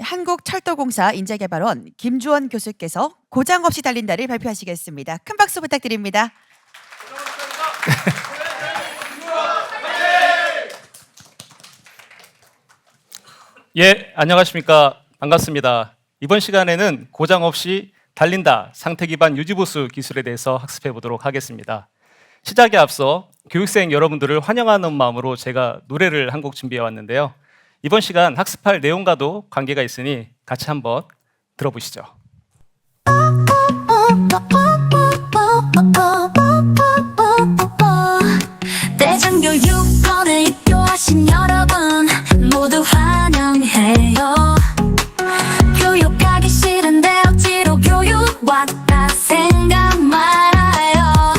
한국철도공사 인재개발원 김주원 교수께서 고장 없이 달린다를 발표하시겠습니다. 큰 박수 부탁드립니다. 예, 안녕하십니까. 반갑습니다. 이번 시간에는 고장 없이 달린다 상태 기반 유지보수 기술에 대해서 학습해 보도록 하겠습니다. 시작에 앞서 교육생 여러분들을 환영하는 마음으로 제가 노래를 한 곡 준비해 왔는데요. 이번 시간 학습할 내용과도 관계가 있으니 같이 한번 들어보시죠. 대전교육원에 입교하신 여러분 모두 환영해요. 교육하기 싫은데 억지로 교육 왔다 생각 말아요.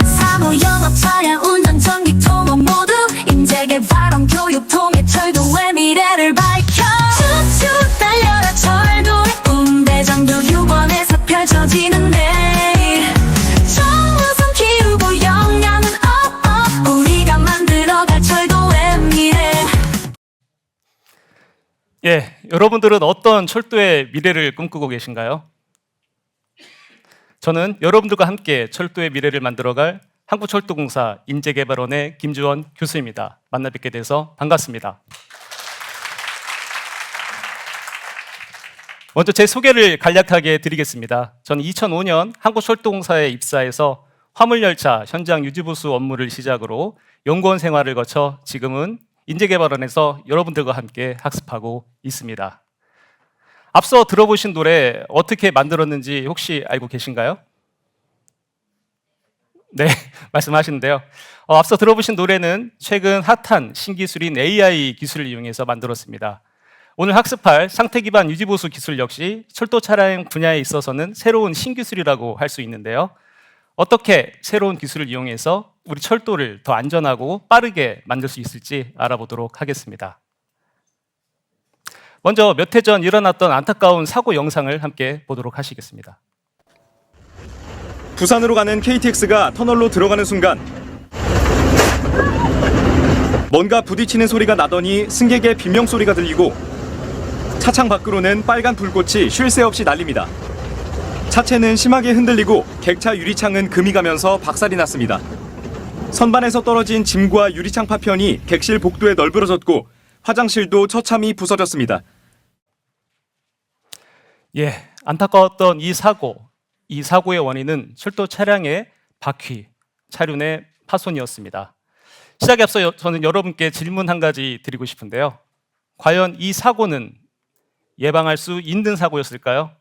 사고, 영어, 차량, 운전, 전기, 토목 모두 인재개발원 교육 통해 철도의 미래를 밝혀 쭉쭉 달려라 철도의 꿈. 대전교육원에서 펼쳐지는 내일 정우성 키우고 역량은 업업 우리가 만들어갈 철도의 미래. 예, 여러분들은 어떤 철도의 미래를 꿈꾸고 계신가요? 저는 여러분들과 함께 철도의 미래를 만들어갈 한국철도공사 인재개발원의 김주원 교수입니다. 만나 뵙게 돼서 반갑습니다. 먼저 제 소개를 간략하게 드리겠습니다. 저는 2005년 한국철도공사에 입사해서 화물열차 현장 유지보수 업무를 시작으로 연구원 생활을 거쳐 지금은 인재개발원에서 여러분들과 함께 학습하고 있습니다. 앞서 들어보신 노래 어떻게 만들었는지 혹시 알고 계신가요? 네, 말씀하시는데요. 앞서 들어보신 노래는 최근 핫한 신기술인 AI 기술을 이용해서 만들었습니다. 오늘 학습할 상태 기반 유지보수 기술 역시 철도 차량 분야에 있어서는 새로운 신기술이라고 할 수 있는데요. 어떻게 새로운 기술을 이용해서 우리 철도를 더 안전하고 빠르게 만들 수 있을지 알아보도록 하겠습니다. 먼저 몇 해 전 일어났던 안타까운 사고 영상을 함께 보도록 하시겠습니다. 부산으로 가는 KTX가 터널로 들어가는 순간 뭔가 부딪히는 소리가 나더니 승객의 비명 소리가 들리고 차창 밖으로는 빨간 불꽃이 쉴 새 없이 날립니다. 차체는 심하게 흔들리고 객차 유리창은 금이 가면서 박살이 났습니다. 선반에서 떨어진 짐과 유리창 파편이 객실 복도에 널브러졌고 화장실도 처참히 부서졌습니다. 예, 안타까웠던 이 사고의 원인은 철도 차량의 바퀴, 차륜의 파손이었습니다. 시작에 앞서 저는 여러분께 질문 한 가지 드리고 싶은데요. 과연 이 사고는 예방할 수 있는 사고였을까요?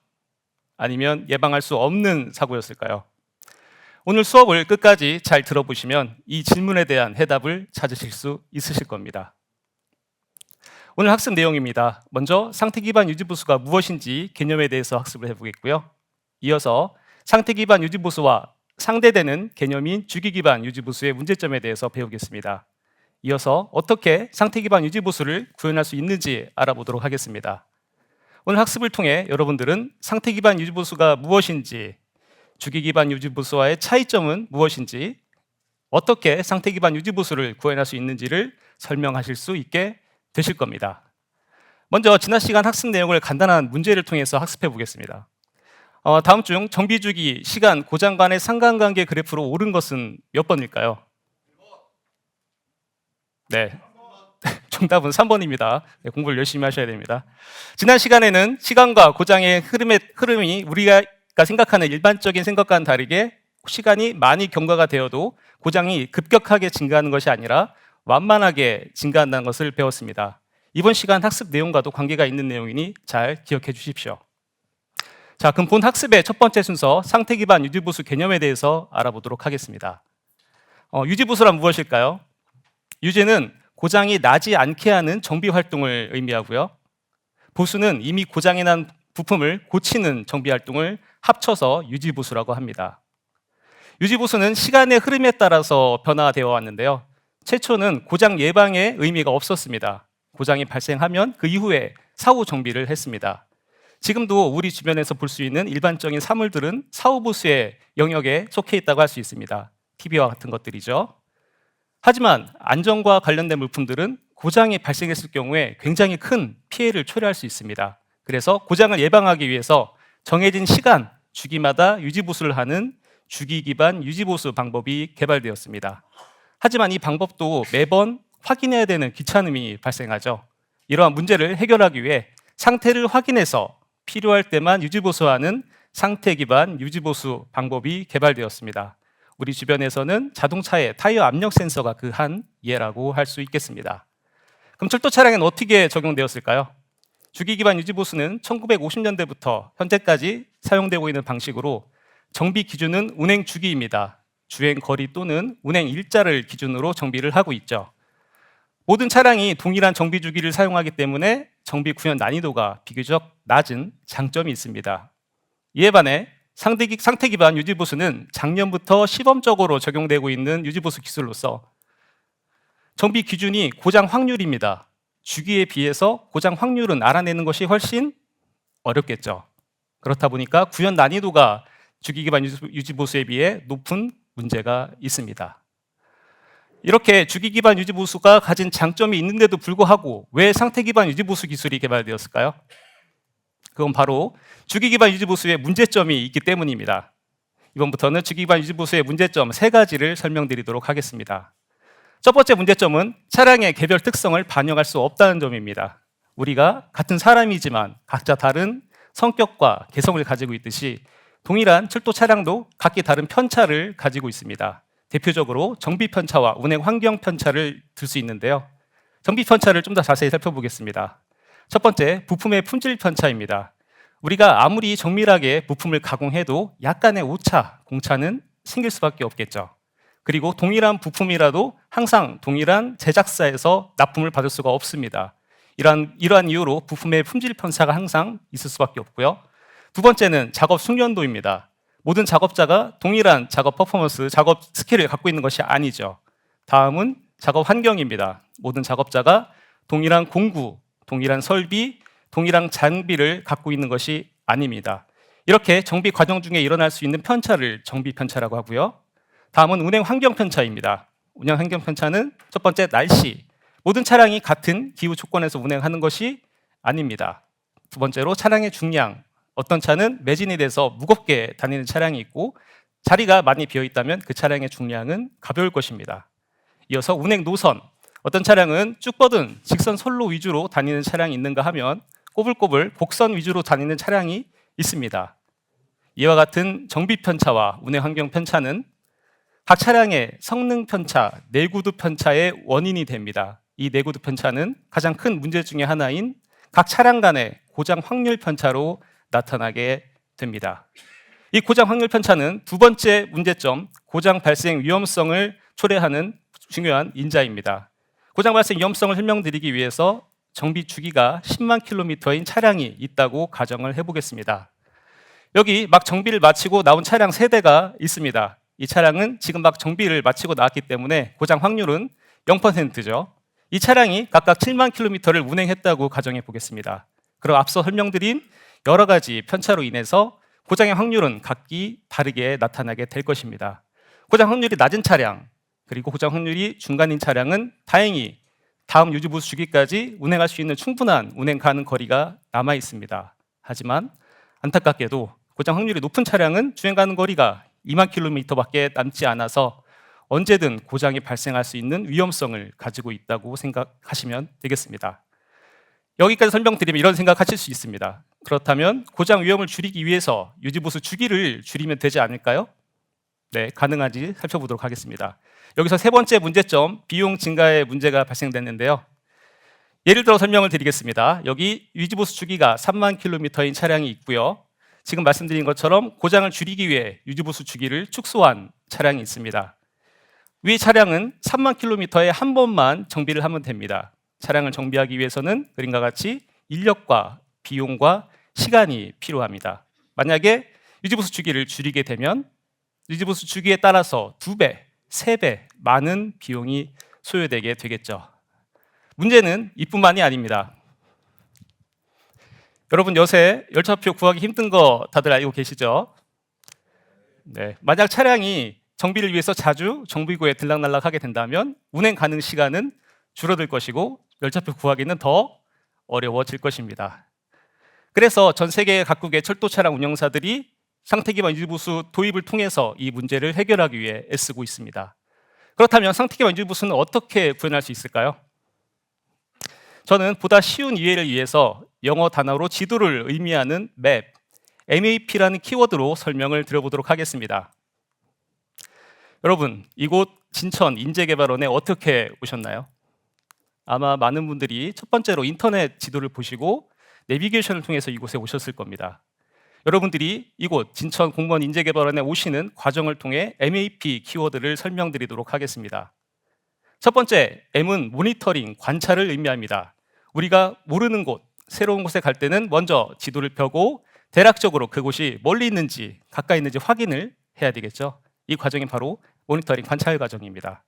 아니면 예방할 수 없는 사고였을까요? 오늘 수업을 끝까지 잘 들어보시면 이 질문에 대한 해답을 찾으실 수 있으실 겁니다. 오늘 학습 내용입니다. 먼저 상태 기반 유지보수가 무엇인지 개념에 대해서 학습을 해보겠고요. 이어서 상태 기반 유지보수와 상대되는 개념인 주기 기반 유지보수의 문제점에 대해서 배우겠습니다. 이어서 어떻게 상태 기반 유지보수를 구현할 수 있는지 알아보도록 하겠습니다. 오늘 학습을 통해 여러분들은 상태 기반 유지보수가 무엇인지, 주기 기반 유지보수와의 차이점은 무엇인지, 어떻게 상태 기반 유지보수를 구현할 수 있는지를 설명하실 수 있게 되실 겁니다. 먼저 지난 시간 학습 내용을 간단한 문제를 통해서 학습해 보겠습니다. 다음 중 정비주기, 시간, 고장 간의 상관관계 그래프로 옳은 것은 몇 번일까요? 네, 정답은 3번입니다. 네, 공부를 열심히 하셔야 됩니다. 지난 시간에는 시간과 고장의 흐름이 우리가 생각하는 일반적인 생각과는 다르게 시간이 많이 경과가 되어도 고장이 급격하게 증가하는 것이 아니라 완만하게 증가한다는 것을 배웠습니다. 이번 시간 학습 내용과도 관계가 있는 내용이니 잘 기억해 주십시오. 자, 그럼 본 학습의 첫 번째 순서 상태 기반 유지보수 개념에 대해서 알아보도록 하겠습니다. 유지보수란 무엇일까요? 유지는 고장이 나지 않게 하는 정비 활동을 의미하고요. 보수는 이미 고장이 난 부품을 고치는 정비 활동을 합쳐서 유지보수라고 합니다. 유지보수는 시간의 흐름에 따라서 변화되어 왔는데요. 최초는 고장 예방의 의미가 없었습니다. 고장이 발생하면 그 이후에 사후 정비를 했습니다. 지금도 우리 주변에서 볼 수 있는 일반적인 사물들은 사후보수의 영역에 속해 있다고 할 수 있습니다. TV와 같은 것들이죠. 하지만 안전과 관련된 물품들은 고장이 발생했을 경우에 굉장히 큰 피해를 초래할 수 있습니다. 그래서 고장을 예방하기 위해서 정해진 시간, 주기마다 유지보수를 하는 주기 기반 유지보수 방법이 개발되었습니다. 하지만 이 방법도 매번 확인해야 되는 귀찮음이 발생하죠. 이러한 문제를 해결하기 위해 상태를 확인해서 필요할 때만 유지보수하는 상태 기반 유지보수 방법이 개발되었습니다. 우리 주변에서는 자동차의 타이어 압력 센서가 그 한 예라고 할 수 있겠습니다. 그럼 철도 차량에는 어떻게 적용되었을까요? 주기 기반 유지보수는 1950년대부터 현재까지 사용되고 있는 방식으로 정비 기준은 운행 주기입니다. 주행 거리 또는 운행 일자를 기준으로 정비를 하고 있죠. 모든 차량이 동일한 정비 주기를 사용하기 때문에 정비 구현 난이도가 비교적 낮은 장점이 있습니다. 이에 반해 상태 기반 유지보수는 작년부터 시범적으로 적용되고 있는 유지보수 기술로서 정비 기준이 고장 확률입니다. 주기에 비해서 고장 확률은 알아내는 것이 훨씬 어렵겠죠. 그렇다 보니까 구현 난이도가 주기 기반 유지보수에 비해 높은 문제가 있습니다. 이렇게 주기 기반 유지보수가 가진 장점이 있는데도 불구하고 왜 상태 기반 유지보수 기술이 개발되었을까요? 그건 바로 주기 기반 유지보수에 문제점이 있기 때문입니다. 이번부터는 주기 기반 유지보수의 문제점 3가지를 설명드리도록 하겠습니다. 첫 번째 문제점은 차량의 개별 특성을 반영할 수 없다는 점입니다. 우리가 같은 사람이지만 각자 다른 성격과 개성을 가지고 있듯이 동일한 철도 차량도 각기 다른 편차를 가지고 있습니다. 대표적으로 정비 편차와 운행 환경 편차를 들 수 있는데요. 정비 편차를 좀 더 자세히 살펴보겠습니다. 첫 번째, 부품의 품질 편차입니다. 우리가 아무리 정밀하게 부품을 가공해도 약간의 오차, 공차는 생길 수밖에 없겠죠. 그리고 동일한 부품이라도 항상 동일한 제작사에서 납품을 받을 수가 없습니다. 이러한 이유로 부품의 품질 편차가 항상 있을 수밖에 없고요. 두 번째는 작업 숙련도입니다. 모든 작업자가 동일한 작업 퍼포먼스, 작업 스킬을 갖고 있는 것이 아니죠. 다음은 작업 환경입니다. 모든 작업자가 동일한 공구, 동일한 설비, 동일한 장비를 갖고 있는 것이 아닙니다. 이렇게 정비 과정 중에 일어날 수 있는 편차를 정비 편차라고 하고요. 다음은 운행 환경 편차입니다. 운행 환경 편차는 첫 번째, 날씨. 모든 차량이 같은 기후 조건에서 운행하는 것이 아닙니다. 두 번째로 차량의 중량. 어떤 차는 매진이 돼서 무겁게 다니는 차량이 있고 자리가 많이 비어 있다면 그 차량의 중량은 가벼울 것입니다. 이어서 운행 노선. 어떤 차량은 쭉 뻗은 직선 선로 위주로 다니는 차량이 있는가 하면 꼬불꼬불 곡선 위주로 다니는 차량이 있습니다. 이와 같은 정비 편차와 운행 환경 편차는 각 차량의 성능 편차, 내구도 편차의 원인이 됩니다. 이 내구도 편차는 가장 큰 문제 중에 하나인 각 차량 간의 고장 확률 편차로 나타나게 됩니다. 이 고장 확률 편차는 두 번째 문제점, 고장 발생 위험성을 초래하는 중요한 인자입니다. 고장 발생 위험성을 설명드리기 위해서 정비 주기가 10만 킬로미터인 차량이 있다고 가정을 해보겠습니다. 여기 막 정비를 마치고 나온 차량 3대가 있습니다. 이 차량은 지금 막 정비를 마치고 나왔기 때문에 고장 확률은 0%죠. 이 차량이 각각 7만 킬로미터를 운행했다고 가정해 보겠습니다. 그럼 앞서 설명드린 여러 가지 편차로 인해서 고장의 확률은 각기 다르게 나타나게 될 것입니다. 고장 확률이 낮은 차량, 그리고 고장 확률이 중간인 차량은 다행히 다음 유지보수 주기까지 운행할 수 있는 충분한 운행 가능 거리가 남아 있습니다. 하지만 안타깝게도 고장 확률이 높은 차량은 주행 가능 거리가 2만 킬로미터밖에 남지 않아서 언제든 고장이 발생할 수 있는 위험성을 가지고 있다고 생각하시면 되겠습니다. 여기까지 설명드리면 이런 생각하실 수 있습니다. 그렇다면 고장 위험을 줄이기 위해서 유지보수 주기를 줄이면 되지 않을까요? 네, 가능한지 살펴보도록 하겠습니다. 여기서 세 번째 문제점, 비용 증가의 문제가 발생됐는데요. 예를 들어 설명을 드리겠습니다. 여기 유지보수 주기가 3만 킬로미터인 차량이 있고요. 지금 말씀드린 것처럼 고장을 줄이기 위해 유지보수 주기를 축소한 차량이 있습니다. 위 차량은 3만 킬로미터에 한 번만 정비를 하면 됩니다. 차량을 정비하기 위해서는 그림과 같이 인력과 비용과 시간이 필요합니다. 만약에 유지보수 주기를 줄이게 되면 유지보수 주기에 따라서 2배, 3배 많은 비용이 소요되게 되겠죠. 문제는 이뿐만이 아닙니다. 여러분 요새 열차표 구하기 힘든 거 다들 알고 계시죠? 네, 만약 차량이 정비를 위해서 자주 정비구에 들락날락하게 된다면 운행 가능 시간은 줄어들 것이고 열차표 구하기는 더 어려워질 것입니다. 그래서 전 세계 각국의 철도 차량 운영사들이 상태 기반 인지부수 도입을 통해서 이 문제를 해결하기 위해 애쓰고 있습니다. 그렇다면 상태 기반 인지부수는 어떻게 구현할 수 있을까요? 저는 보다 쉬운 이해를 위해서 영어 단어로 지도를 의미하는 map, MAP라는 키워드로 설명을 드려보도록 하겠습니다. 여러분, 이곳 진천 인재개발원에 어떻게 오셨나요? 아마 많은 분들이 첫 번째로 인터넷 지도를 보시고 내비게이션을 통해서 이곳에 오셨을 겁니다. 여러분들이 이곳 진천 공무원 인재개발원에 오시는 과정을 통해 MAP 키워드를 설명드리도록 하겠습니다. 첫 번째, M은 모니터링, 관찰을 의미합니다. 우리가 모르는 곳, 새로운 곳에 갈 때는 먼저 지도를 펴고 대략적으로 그곳이 멀리 있는지 가까이 있는지 확인을 해야 되겠죠. 이 과정이 바로 모니터링, 관찰 과정입니다.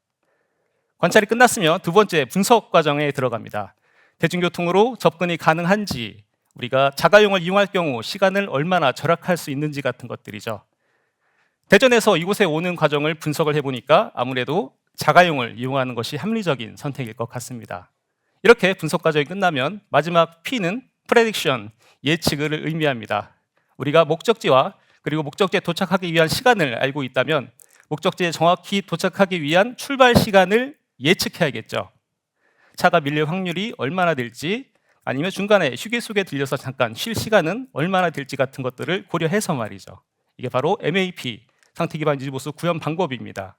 관찰이 끝났으면 두 번째, 분석 과정에 들어갑니다. 대중교통으로 접근이 가능한지, 우리가 자가용을 이용할 경우 시간을 얼마나 절약할 수 있는지 같은 것들이죠. 대전에서 이곳에 오는 과정을 분석을 해보니까 아무래도 자가용을 이용하는 것이 합리적인 선택일 것 같습니다. 이렇게 분석 과정이 끝나면 마지막 P는 프레딕션, 예측을 의미합니다. 우리가 목적지와 그리고 목적지에 도착하기 위한 시간을 알고 있다면 목적지에 정확히 도착하기 위한 출발 시간을 예측해야겠죠. 차가 밀릴 확률이 얼마나 될지, 아니면 중간에 휴게소에 들려서 잠깐 쉴 시간은 얼마나 될지 같은 것들을 고려해서 말이죠. 이게 바로 MAP, 상태 기반 인지보수 구현 방법입니다.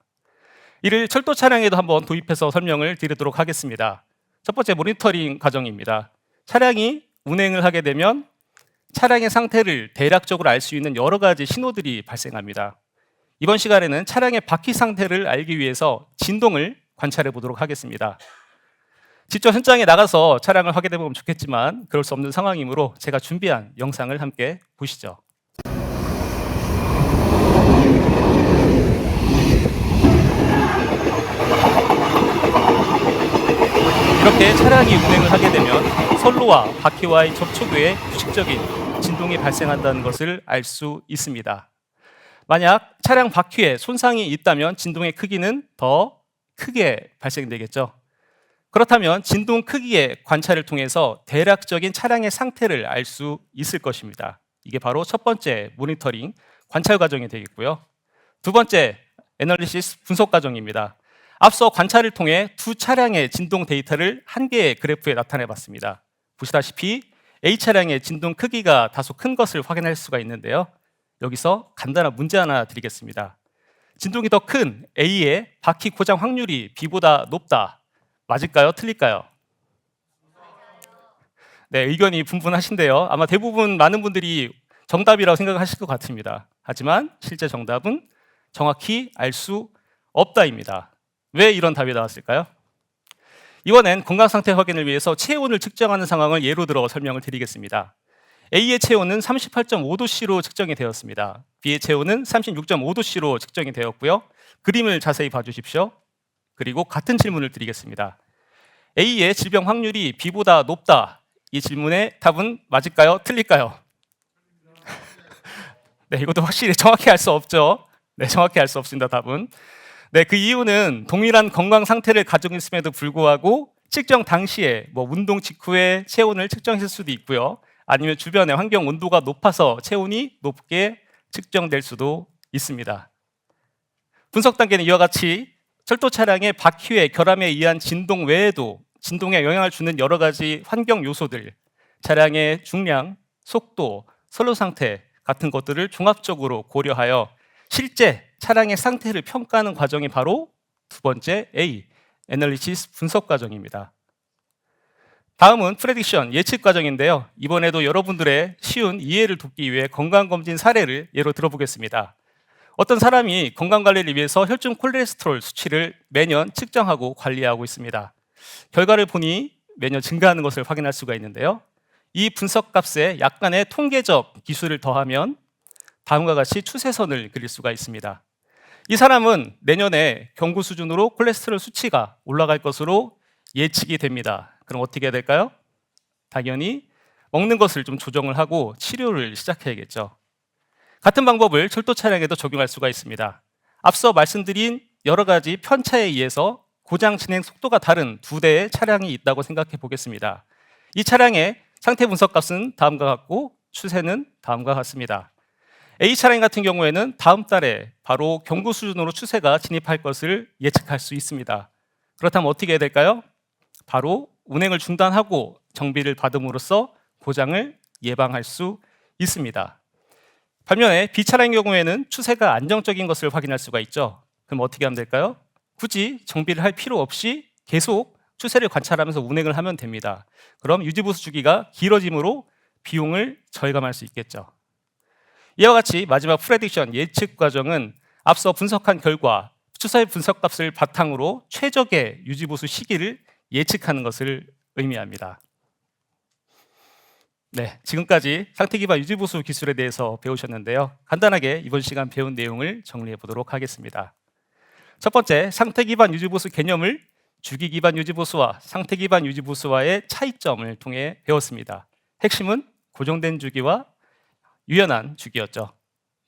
이를 철도 차량에도 한번 도입해서 설명을 드리도록 하겠습니다. 첫 번째, 모니터링 과정입니다. 차량이 운행을 하게 되면 차량의 상태를 대략적으로 알 수 있는 여러 가지 신호들이 발생합니다. 이번 시간에는 차량의 바퀴 상태를 알기 위해서 진동을 관찰해 보도록 하겠습니다. 직접 현장에 나가서 차량을 확인해 보면 좋겠지만 그럴 수 없는 상황이므로 제가 준비한 영상을 함께 보시죠. 이렇게 차량이 운행을 하게 되면 선로와 바퀴와의 접촉 외에 규칙적인 진동이 발생한다는 것을 알 수 있습니다. 만약 차량 바퀴에 손상이 있다면 진동의 크기는 더 크게 발생되겠죠. 그렇다면 진동 크기의 관찰을 통해서 대략적인 차량의 상태를 알 수 있을 것입니다. 이게 바로 첫 번째 모니터링, 관찰 과정이 되겠고요. 두 번째, 애널리시스, 분석 과정입니다. 앞서 관찰을 통해 두 차량의 진동 데이터를 한 개의 그래프에 나타내 봤습니다. 보시다시피 A 차량의 진동 크기가 다소 큰 것을 확인할 수가 있는데요. 여기서 간단한 문제 하나 드리겠습니다. 진동이 더 큰 A의 바퀴 고장 확률이 B보다 높다. 맞을까요? 틀릴까요? 네, 의견이 분분하신데요. 아마 대부분 많은 분들이 정답이라고 생각하실 것 같습니다. 하지만 실제 정답은 정확히 알 수 없다입니다. 왜 이런 답이 나왔을까요? 이번엔 건강 상태 확인을 위해서 체온을 측정하는 상황을 예로 들어 설명을 드리겠습니다. A의 체온은 38.5도씨로 측정이 되었습니다. B의 체온은 36.5도씨로 측정이 되었고요. 그림을 자세히 봐주십시오. 그리고 같은 질문을 드리겠습니다. A의 질병 확률이 B보다 높다. 이 질문의 답은 맞을까요? 틀릴까요? 네, 이것도 확실히 정확히 알 수 없죠. 네, 정확히 알 수 없습니다. 답은. 네, 그 이유는 동일한 건강 상태를 가지고 있음에도 불구하고 측정 당시에 운동 직후에 체온을 측정했을 수도 있고요. 아니면 주변의 환경 온도가 높아서 체온이 높게 측정될 수도 있습니다. 분석 단계는 이와 같이 철도 차량의 바퀴의 결함에 의한 진동 외에도 진동에 영향을 주는 여러 가지 환경 요소들, 차량의 중량, 속도, 선로 상태 같은 것들을 종합적으로 고려하여 실제 차량의 상태를 평가하는 과정이 바로 두 번째 A, 애널리시스 분석 과정입니다. 다음은 프레딕션, 예측 과정인데요. 이번에도 여러분들의 쉬운 이해를 돕기 위해 건강검진 사례를 예로 들어보겠습니다. 어떤 사람이 건강관리를 위해서 혈중 콜레스테롤 수치를 매년 측정하고 관리하고 있습니다. 결과를 보니 매년 증가하는 것을 확인할 수가 있는데요. 이 분석값에 약간의 통계적 기술을 더하면 다음과 같이 추세선을 그릴 수가 있습니다. 이 사람은 내년에 경구 수준으로 콜레스테롤 수치가 올라갈 것으로 예측이 됩니다. 그럼 어떻게 해야 될까요? 당연히 먹는 것을 좀 조정을 하고 치료를 시작해야겠죠. 같은 방법을 철도 차량에도 적용할 수가 있습니다. 앞서 말씀드린 여러 가지 편차에 의해서 고장 진행 속도가 다른 두 대의 차량이 있다고 생각해 보겠습니다. 이 차량의 상태 분석 값은 다음과 같고 추세는 다음과 같습니다. A 차량 같은 경우에는 다음 달에 바로 경고 수준으로 추세가 진입할 것을 예측할 수 있습니다. 그렇다면 어떻게 해야 될까요? 바로 운행을 중단하고 정비를 받음으로써 고장을 예방할 수 있습니다. 반면에 B 차량의 경우에는 추세가 안정적인 것을 확인할 수가 있죠. 그럼 어떻게 하면 될까요? 굳이 정비를 할 필요 없이 계속 추세를 관찰하면서 운행을 하면 됩니다. 그럼 유지보수 주기가 길어지므로 비용을 절감할 수 있겠죠. 이와 같이 마지막 프레딕션 예측 과정은 앞서 분석한 결과 추세 분석값을 바탕으로 최적의 유지보수 시기를 예측하는 것을 의미합니다. 네, 지금까지 상태 기반 유지보수 기술에 대해서 배우셨는데요. 간단하게 이번 시간 배운 내용을 정리해 보도록 하겠습니다. 첫 번째, 상태 기반 유지보수 개념을 주기 기반 유지보수와 상태 기반 유지보수와의 차이점을 통해 배웠습니다. 핵심은 고정된 주기와 유연한 주기였죠.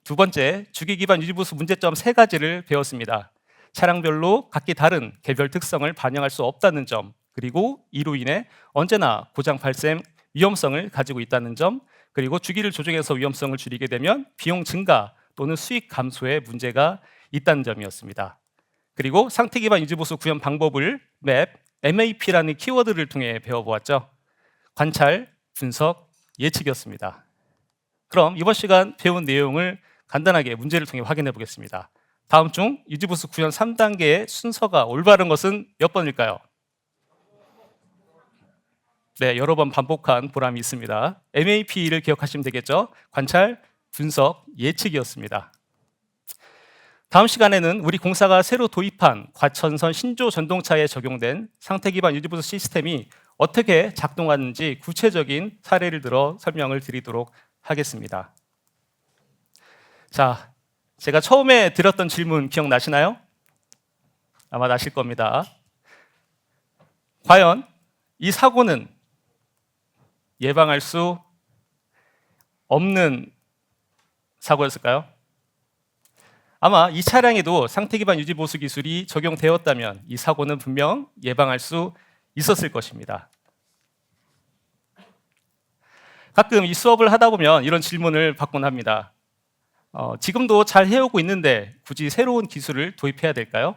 두 번째, 주기 기반 유지보수 문제점 세 가지를 배웠습니다. 차량별로 각기 다른 개별 특성을 반영할 수 없다는 점, 그리고 이로 인해 언제나 고장 발생 위험성을 가지고 있다는 점, 그리고 주기를 조정해서 위험성을 줄이게 되면 비용 증가 또는 수익 감소에 문제가 있다는 점이었습니다. 그리고 상태 기반 유지보수 구현 방법을 MAP라는 키워드를 통해 배워보았죠. 관찰, 분석, 예측이었습니다. 그럼 이번 시간 배운 내용을 간단하게 문제를 통해 확인해 보겠습니다. 다음 중 유지보수 구현 3단계의 순서가 올바른 것은 몇 번일까요? 네, 여러 번 반복한 보람이 있습니다. MAP를 기억하시면 되겠죠. 관찰, 분석, 예측이었습니다. 다음 시간에는 우리 공사가 새로 도입한 과천선 신조 전동차에 적용된 상태 기반 유지보수 시스템이 어떻게 작동하는지 구체적인 사례를 들어 설명을 드리도록 하겠습니다. 자, 제가 처음에 드렸던 질문 기억나시나요? 아마 나실 겁니다. 과연 이 사고는 예방할 수 없는 사고였을까요? 아마 이 차량에도 상태 기반 유지 보수 기술이 적용되었다면 이 사고는 분명 예방할 수 있었을 것입니다. 가끔 이 수업을 하다 보면 이런 질문을 받곤 합니다. 지금도 잘 해오고 있는데 굳이 새로운 기술을 도입해야 될까요?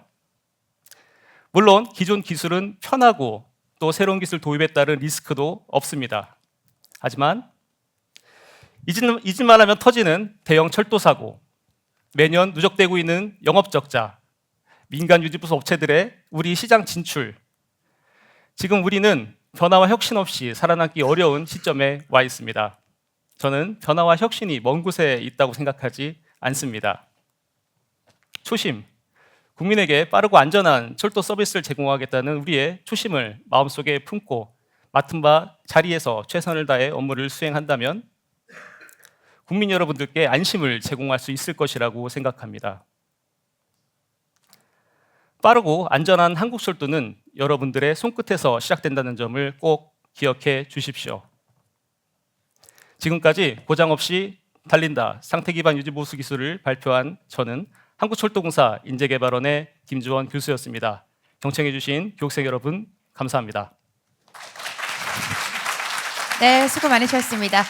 물론 기존 기술은 편하고 또 새로운 기술 도입에 따른 리스크도 없습니다. 하지만 잊을만 하면 터지는 대형 철도 사고, 매년 누적되고 있는 영업 적자, 민간 유지보수 업체들의 우리 시장 진출, 지금 우리는 변화와 혁신 없이 살아남기 어려운 시점에 와 있습니다. 저는 변화와 혁신이 먼 곳에 있다고 생각하지 않습니다. 초심, 국민에게 빠르고 안전한 철도 서비스를 제공하겠다는 우리의 초심을 마음속에 품고 맡은 바 자리에서 최선을 다해 업무를 수행한다면 국민 여러분들께 안심을 제공할 수 있을 것이라고 생각합니다. 빠르고 안전한 한국철도는 여러분들의 손끝에서 시작된다는 점을 꼭 기억해 주십시오. 지금까지 고장 없이 달린다 상태 기반 유지 보수 기술을 발표한 저는 한국철도공사 인재개발원의 김주원 교수였습니다. 경청해 주신 교육생 여러분 감사합니다. 네, 수고 많으셨습니다.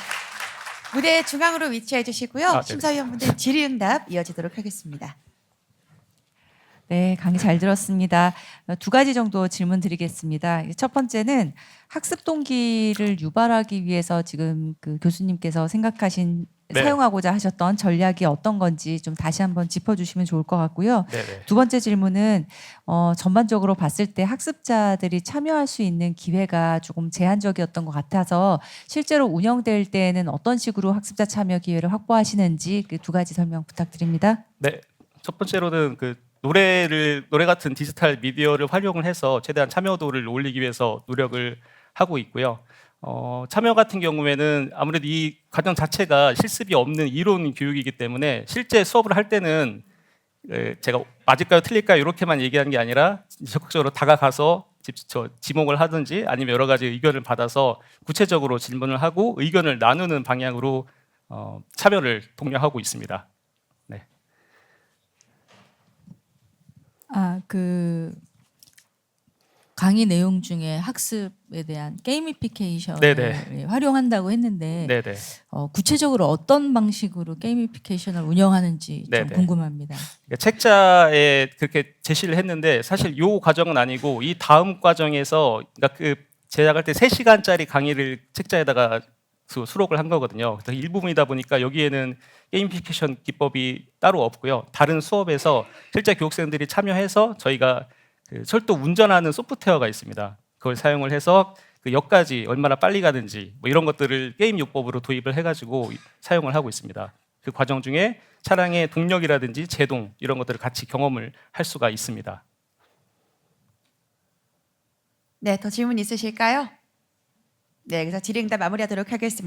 무대 중앙으로 위치해 주시고요. 네. 심사위원분들 질의응답 이어지도록 하겠습니다. 네, 강의 잘 들었습니다. 두 가지 정도 질문 드리겠습니다. 첫 번째는 학습 동기를 유발하기 위해서 지금 그 교수님께서 생각하신 네. 사용하고자 하셨던 전략이 어떤 건지 좀 다시 한번 짚어주시면 좋을 것 같고요. 네네. 두 번째 질문은 전반적으로 봤을 때 학습자들이 참여할 수 있는 기회가 조금 제한적이었던 것 같아서 실제로 운영될 때에는 어떤 식으로 학습자 참여 기회를 확보하시는지 그 두 가지 설명 부탁드립니다. 네, 첫 번째로는 그 노래 같은 디지털 미디어를 활용을 해서 최대한 참여도를 올리기 위해서 노력을 하고 있고요. 참여 같은 경우에는 아무래도 이 과정 자체가 실습이 없는 이론 교육이기 때문에 실제 수업을 할 때는 제가 맞을까요 틀릴까요 이렇게만 얘기하는 게 아니라 적극적으로 다가가서 지목을 하든지 아니면 여러 가지 의견을 받아서 구체적으로 질문을 하고 의견을 나누는 방향으로 참여를 독려하고 있습니다. 네. 강의 내용 중에 학습에 대한 게이미피케이션을 네네. 활용한다고 했는데 네네. 구체적으로 어떤 방식으로 게이미피케이션을 운영하는지 좀 네네. 궁금합니다. 그러니까 책자에 그렇게 제시를 했는데 사실 요 과정은 아니고 이 다음 과정에서 그러니까 그 제작할 때 3시간짜리 강의를 책자에다가 수록을 한 거거든요. 그래서 일부분이다 보니까 여기에는 게이미피케이션 기법이 따로 없고요. 다른 수업에서 실제 교육생들이 참여해서 저희가 그 철도 운전하는 소프트웨어가 있습니다. 그걸 사용을 해서 그 역까지 얼마나 빨리 가는지 뭐 이런 것들을 게임 요법으로 도입을 해가지고 사용을 하고 있습니다. 그 과정 중에 차량의 동력이라든지 제동 이런 것들을 같이 경험을 할 수가 있습니다. 네, 더 질문 있으실까요? 네, 그래서 질의응답 마무리하도록 하겠습니다.